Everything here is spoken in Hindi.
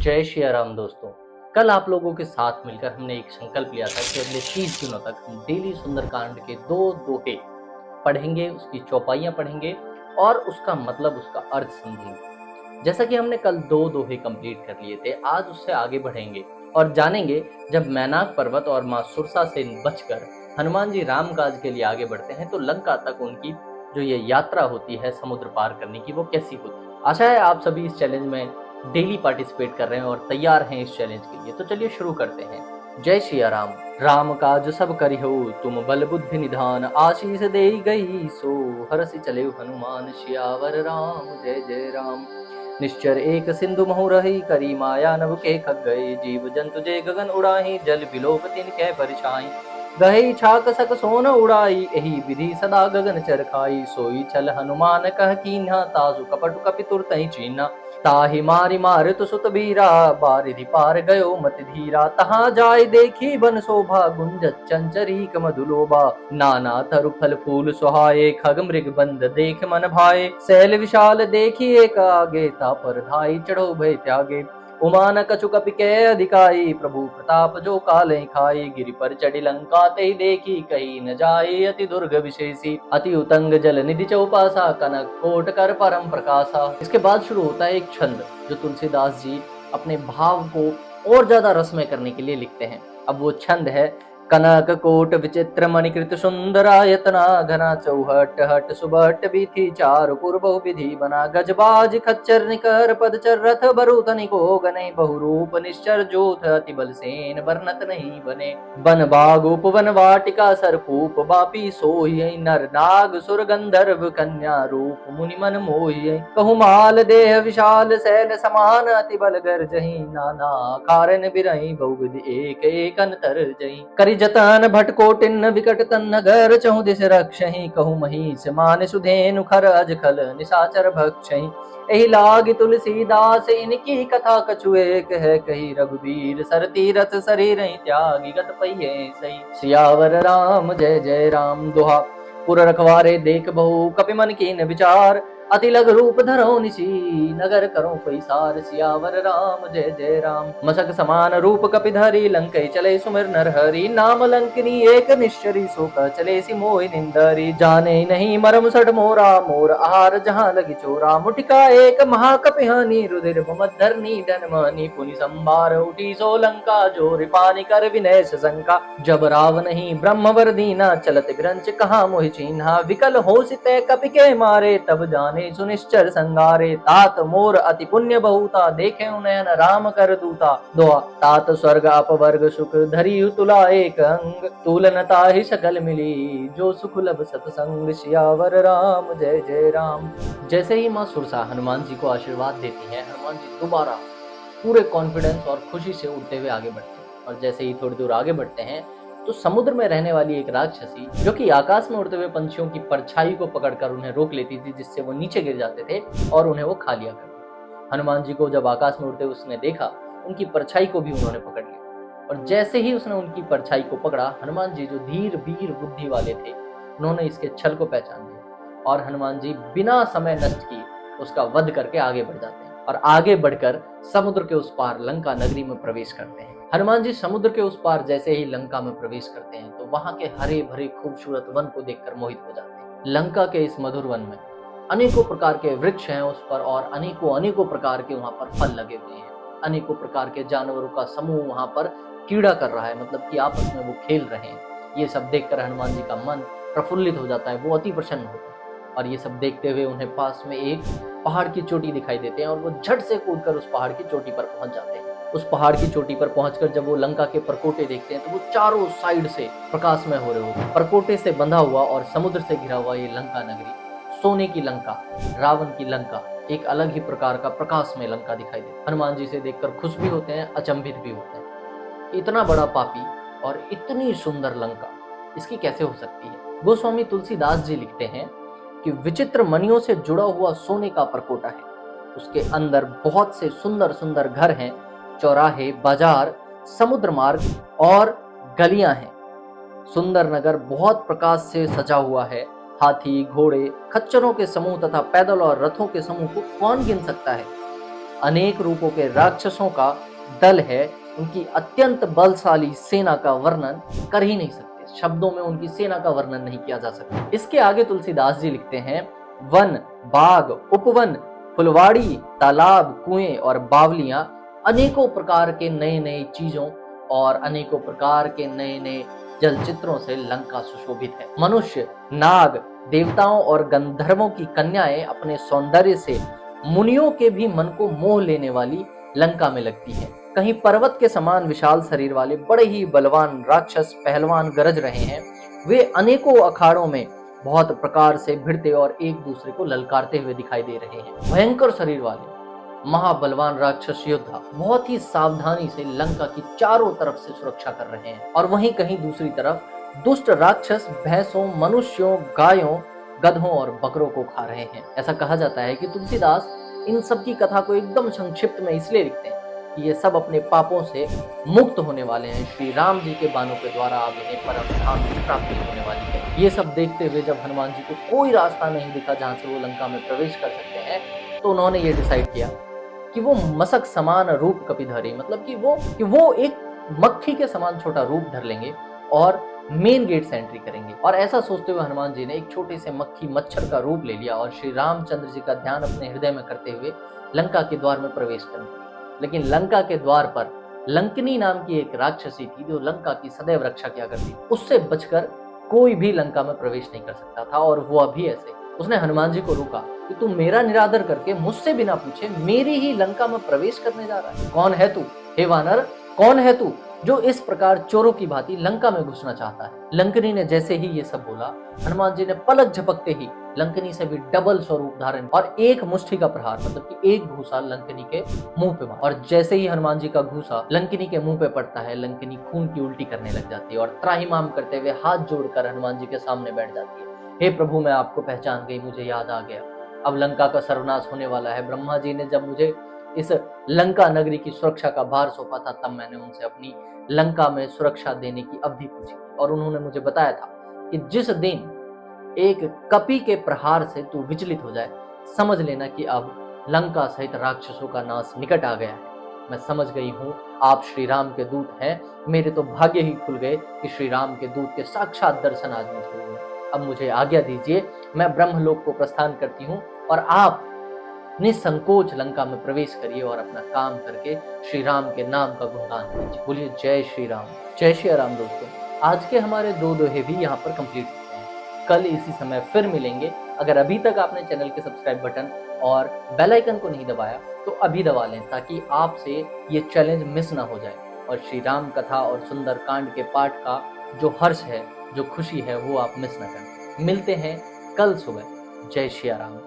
जय श्री राम दोस्तों। कल आप लोगों के साथ मिलकर हमने एक संकल्प लिया था कि अगले 30 दिनों तक हम डेली सुंदरकांड के 2 दोहे पढ़ेंगे, उसकी चौपाइयाँ पढ़ेंगे और उसका मतलब, उसका अर्थ समझेंगे। जैसा कि हमने कल 2 दोहे कंप्लीट कर लिए थे, आज उससे आगे बढ़ेंगे और जानेंगे जब मैनाक पर्वत और माँ सुरसा से बचकर हनुमान जी राम काज के लिए आगे बढ़ते हैं तो लंका तक उनकी जो ये यात्रा होती है समुद्र पार करने की, वो कैसी होती है। आशा है आप सभी इस चैलेंज में डेली पार्टिसिपेट कर रहे हैं और तैयार हैं इस चैलेंज के लिए। तो चलिए शुरू करते हैं। जय श्री राम। राम काज सब करिहो तुम बल बुद्धि निधान, आशीष दे गई सो हरसि चले हनुमान, सियावर राम जय जय राम। निश्चर एक सिंधु महु रही, करी माया नभ के खग गए, जीव जंतु जे गगन उड़ाही, जल बिलोक तिनके परिछाई। गहे छाक सक सोन उड़ाई, एही विधि सदा गगन चर खाई, सोई छल हनुमान कह कीन्हा, तासु कपटु कपि तुरतहि चीन्हा। ताहि मारि मारुत सुत बीरा, बारिधि पार गयो मति धीरा, तहाँ जाय देखी बन शोभा, गुंजत चंचरीक मधुलोभा। नाना तरु फल फूल सुहाए, खग मृग बंद देख मन भाए, सैल विशाल देखी एक आगे, तापर धाई चढ़ो भय त्यागे। उमा न कछु कपि के अधिकाई, प्रभु प्रताप जो काले खाई, गिरि पर चढ़ी लंका ते देखी, कही न जाए अति दुर्ग विशेषी। अति उतंग जल निधि चौपासा, कनक कोट कर परम प्रकाशा। इसके बाद शुरू होता है एक छंद जो तुलसीदास जी अपने भाव को और ज्यादा रसमय करने के लिए लिखते हैं। अब वो छंद है, कनक कोट विचित्र मणिकृत सुंदरायतना, घना चौहट हट सुबहट बीथी, चारु पुर बहु विधि बना, गजबाज खच्चर निकर पदचर, रथ बरु तनिको गने, बहुरूप निश्चर जोथ, अति बल सेन वर्णत नहीं बने। बन बाग उपवन वाटिका, सरपूप बापी सोहि, नर नाग सुर गंधर्व कन्या, रूप मुनि मन मोहि। कहु माल देह विशाल सैल समान, अति बल गर्जहि, नाना कारण बिरहि, बहुविधि एक एक अंतर जहि। करि जतन भट कोटिन विकट तन नगर, चहु दिस रक्षहि, कहु महिष मान सुधेनु खर अजखल, निशाचर भक्षहि। एहि लागी तुलसीदास इनकी कथा कछु एक है कही, रघुबीर सर तीरथ शरीर त्यागी, गत पहिये सही। सियावर राम जय जय राम। दोहा। पुर रखवारे देख बहु कपि मन कीन विचार, अति लघु रूप धरो निसी, नगर करो पैसार। सियावर राम जय जय राम। मसक समान रूप कपि धरी, लंकै चले सुमिर नर हरि, नाम लंकिनी एक निश्चरी, सो कह चले सि मोहि निंदरी। जाने नहीं मरम सठ मोरा, मोर आहार जहाँ लगी चोरा, मुटिका एक महाकपि हानि, रुधिर मद्धरनी डन मानी। पुनि संभार उठी सो लंका, जो रिपानी कर विनय शंका। जब राव नहीं ब्रह्मवर दीना, चलत बिरंच कहाँ मोहि चीन्हा, विकल हो सिते कपि के मारे, तब जाने सुनिश्चर संगारे। तात मोर अति पुण्य बहुता, देखे उनयन राम कर दूता। दोहा। तात स्वर्ग अपवर्ग सुख, धरी तुला एक अंग, तुलनता ही सकल मिली, जो सुख लब सतसंग। सियावर राम जय जय राम। जैसे ही माँ सुरसा हनुमान जी को आशीर्वाद देती है, हनुमान जी दोबारा पूरे कॉन्फिडेंस और खुशी से उड़ते हुए आगे बढ़ते हैं। और जैसे ही थोड़ी दूर आगे बढ़ते हैं तो समुद्र में रहने वाली एक राक्षसी, जो कि आकाश में उड़ते हुए पंछियों की परछाई को पकड़कर उन्हें रोक लेती थी, जिससे वो नीचे गिर जाते थे और उन्हें वो खा लिया करती। हनुमान जी को जब आकाश में उड़ते हुए उसने देखा, उनकी परछाई को भी उन्होंने पकड़ लिया। और जैसे ही उसने उनकी परछाई को पकड़ा, हनुमान जी जो धीर वीर बुद्धि वाले थे, उन्होंने इसके छल को पहचान लिया और हनुमान जी बिना समय नष्ट किए उसका वध करके आगे बढ़ जाते हैं और आगे बढ़कर समुद्र के उस पार लंका नगरी में प्रवेश करते हैं। हनुमान जी समुद्र के उस पार जैसे ही लंका में प्रवेश करते हैं तो वहां के हरे भरे खूबसूरत वन को देखकर मोहित हो जाते हैं। लंका के इस मधुर वन में अनेकों प्रकार के वृक्ष हैं उस पर, और अनेकों अनेकों प्रकार के वहां पर फल लगे हुए हैं। अनेकों प्रकार के जानवरों का समूह वहां पर कीड़ा कर रहा है, मतलब कि आपस में वो खेल रहे हैं। ये सब देखकर हनुमान जी का मन प्रफुल्लित हो जाता है, वो अति प्रसन्न होते हैं। और ये सब देखते हुए उन्हें पास में एक पहाड़ की चोटी दिखाई देते हैं और वो झट से कूदकर उस पहाड़ की चोटी पर पहुंच जाते हैं। उस पहाड़ की चोटी पर पहुंचकर जब वो लंका के परकोटे देखते हैं तो वो चारों साइड से प्रकाशमय हो रहे होते हैं। परकोटे से बंधा हुआ और समुद्र से घिरा हुआ ये लंका नगरी, सोने की लंका, रावण की लंका, एक अलग ही प्रकार का प्रकाशमय लंका दिखाई देता है। हनुमान जी से देखकर खुश भी होते हैं, अचंभित भी होते हैं। इतना बड़ा पापी और इतनी सुंदर लंका, इसकी कैसे हो सकती है। गोस्वामी तुलसीदास जी लिखते हैं कि विचित्र मणियों से जुड़ा हुआ सोने का परकोटा है, उसके अंदर बहुत से सुंदर सुंदर घर हैं, चौराहे, बाजार, समुद्र मार्ग और गलियां हैं। सुंदर नगर बहुत प्रकाश से सजा हुआ है। हाथी, घोड़े, खच्चरों के समूह तथा पैदल और रथों के समूह को कौन गिन सकता है। अनेक रूपों के राक्षसों का दल है, उनकी अत्यंत बलशाली सेना का वर्णन कर ही नहीं सकते, शब्दों में उनकी सेना का वर्णन नहीं किया जा सकता। इसके आगे तुलसीदास जी लिखते हैं, वन, बाग, उपवन, फुलवाड़ी, तालाब, कुएं और बावलियां अनेकों प्रकार के नए नए चीजों और अनेकों प्रकार के नए नए जल चित्रों से लंका सुशोभित है। मनुष्य, नाग, देवताओं और गंधर्वों की कन्याएं अपने सौंदर्य से मुनियों के भी मन को मोह लेने वाली लंका में लगती हैं। कहीं पर्वत के समान विशाल शरीर वाले बड़े ही बलवान राक्षस पहलवान गरज रहे हैं। वे अनेकों अखाड़ों में बहुत प्रकार से भिड़ते और एक दूसरे को ललकारते हुए दिखाई दे रहे हैं। भयंकर शरीर वाले महाबलवान राक्षस योद्धा बहुत ही सावधानी से लंका की चारों तरफ से सुरक्षा कर रहे हैं, और वहीं कहीं दूसरी तरफ दुष्ट राक्षस भैंसों, मनुष्यों, गायों, गधों और बकरों को खा रहे हैं। ऐसा कहा जाता है कि तुलसीदास इन सब की कथा को एकदम संक्षिप्त में इसलिए लिखते हैं कि ये सब अपने पापों से मुक्त होने वाले हैं। श्री राम जी के बाणों के द्वारा अब इन्हें परम धाम की प्राप्ति होने वाली है। ये सब देखते हुए जब हनुमान जी को कोई रास्ता नहीं दिखा जहां से वो लंका में प्रवेश कर सकते हैं, तो उन्होंने ये डिसाइड किया कि वो मसक समान रूप कपिधारी, मतलब कि वो एक मक्खी के समान छोटा रूप धर लेंगे और मेन गेट से एंट्री करेंगे। और ऐसा सोचते हुए हनुमान जी ने एक छोटे से मक्खी मच्छर का रूप ले लिया और श्री रामचंद्र जी का ध्यान अपने हृदय में करते हुए लंका के द्वार में प्रवेश कर लिया। लेकिन लंका के द्वार पर लंकिनी नाम की एक राक्षसी थी जो लंका की सदैव रक्षा किया करती थी। उससे बचकर कोई भी लंका में प्रवेश नहीं कर सकता था, और वो अभी ऐसे उसने हनुमान जी को रोका कि तू मेरा निरादर करके मुझसे बिना पूछे मेरी ही लंका में प्रवेश करने जा रहा है। कौन है तू हे वानर, कौन है तू जो इस प्रकार चोरों की भांति लंका में घुसना चाहता है? लंकिनी ने जैसे ही ये सब बोला, हनुमान जी ने पलक झपकते ही लंकिनी से भी डबल स्वरूप धारण और एक मुष्टि का प्रहार, मतलब कि एक घूसा लंकिनी के मुंह पे मारा। और जैसे ही हनुमान जी का घूसा लंकिनी के मुंह पे पड़ता है, लंकिनी खून की उल्टी करने लग जाती है और त्राहिमाम करते हुए हाथ जोड़कर हनुमान जी के सामने बैठ जाती है। हे प्रभु, मैं आपको पहचान गई, मुझे याद आ गया, अब लंका का सर्वनाश होने वाला है। ब्रह्मा जी ने जब मुझे इस लंका नगरी की सुरक्षा का भार सौंपा था, तब मैंने उनसे अपनी लंका में सुरक्षा देने की अवधि पूछी और उन्होंने मुझे बताया था कि जिस दिन एक कपि के प्रहार से तू विचलित हो जाए, समझ लेना कि अब लंका सहित राक्षसों का नाश निकट आ गया है। मैं समझ गई हूँ आप श्री राम के दूत हैं। मेरे तो भाग्य ही खुल गए कि श्री राम के दूत के साक्षात दर्शन आज मुझे हुए। अब मुझे आज्ञा दीजिए, मैं ब्रह्मलोक को प्रस्थान करती हूँ और आप निसंकोच लंका में प्रवेश करिए और अपना काम करके श्री राम के नाम का गुणगान कीजिए। बोलिए जय श्री राम, जय श्री राम। दोस्तों, आज के हमारे दो दोहे भी यहाँ पर कंप्लीट होते हैं। कल इसी समय फिर मिलेंगे। अगर अभी तक आपने चैनल के सब्सक्राइब बटन और बेल आइकन को नहीं दबाया तो अभी दबा लें, ताकि आपसे ये चैलेंज मिस ना हो जाए और श्री राम कथा और सुंदर कांड के पाठ का जो हर्ष है, जो खुशी है, वो आप मिस ना करें। मिलते हैं कल सुबह। जय श्री राम।